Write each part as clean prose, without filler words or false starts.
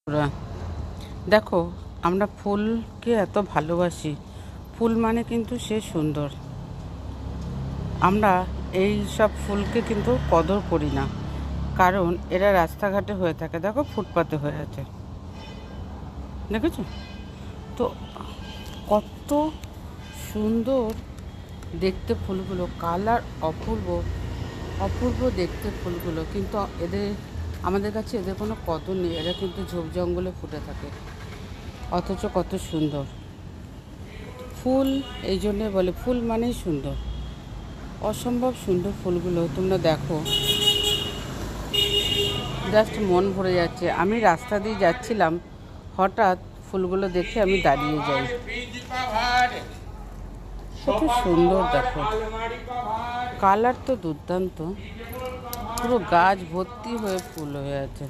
বন্ধুরা, দেখো, আমরা ফুলকে এত ভালোবাসি। ফুল মানে কিন্তু সে সুন্দর। আমরা এই সব ফুলকে কিন্তু কদর করি না, কারণ এরা রাস্তাঘাটে হয়ে থাকে। দেখো, ফুটপাতে হয়ে আছে, দেখেছো তো? কত সুন্দর দেখতে ফুলগুলো, কালার অপূর্ব অপূর্ব দেখতে ফুলগুলো, কিন্তু আমাদের কাছে এদের কোনো কদর নেই। এরা কিন্তু ঝোপ জঙ্গলে ফুটে থাকে, অথচ কত সুন্দর ফুল। এই জন্যে বলে ফুল মানেই সুন্দর, অসম্ভব সুন্দর ফুলগুলো। তোমরা দেখো, জাস্ট মন ভরে যাচ্ছে। আমি রাস্তা দিয়ে যাচ্ছিলাম, হঠাৎ ফুলগুলো দেখে আমি দাঁড়িয়ে যাই। কত সুন্দর দেখো, কালার তো দুর্দান্ত, পুরো গাছ ভর্তি হয়ে ফুল হয়ে আছে।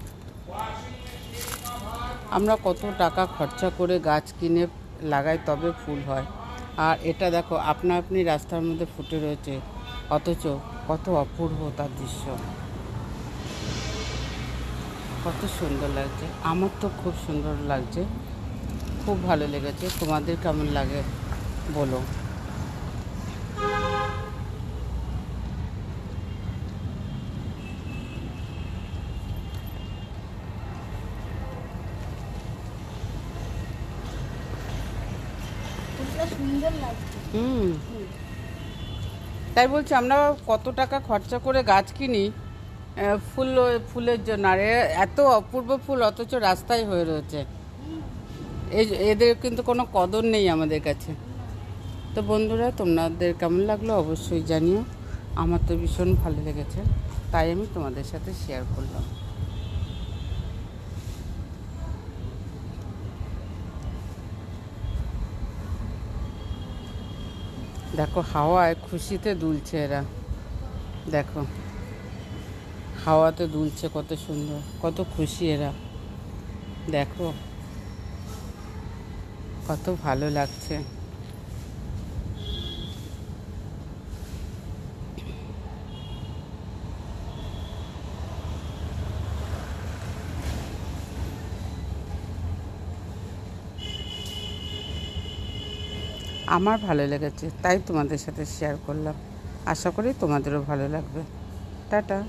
আমরা কত টাকা খরচা করে গাছ কিনে লাগাই, তবে ফুল হয়। আর এটা দেখো, আপনা আপনি রাস্তার মধ্যে ফুটে রয়েছে, অথচ কত অপূর্ব তার দৃশ্য, কত সুন্দর লাগছে। আমার তো খুব সুন্দর লাগছে, খুব ভালো লেগেছে। তোমাদের কেমন লাগে বলো। সুন্দর লাগছে। তাই বলছি, আমরা কত টাকা খরচা করে গাছ কিনি ফুলের জন্য, আর এত অপূর্ব ফুল, অথচ রাস্তায় হয়ে রয়েছে। এদের কিন্তু কোনো কদর নেই আমাদের কাছে। তো বন্ধুরা, তোমাদের কেমন লাগলো অবশ্যই জানিও। আমার তো ভীষণ ভালো লেগেছে, তাই আমি তোমাদের সাথে শেয়ার করলাম। দেখো, হাওয়ায় খুশিতে দুলছে এরা। দেখো, হাওয়াতে দুলছে, কত সুন্দর, কত খুশি এরা। দেখো, কত ভালো লাগছে। আমার ভালো লেগেছে, তাই তোমাদের সাথে শেয়ার করলাম। আশা করি তোমাদেরও ভালো লাগবে। টাটা।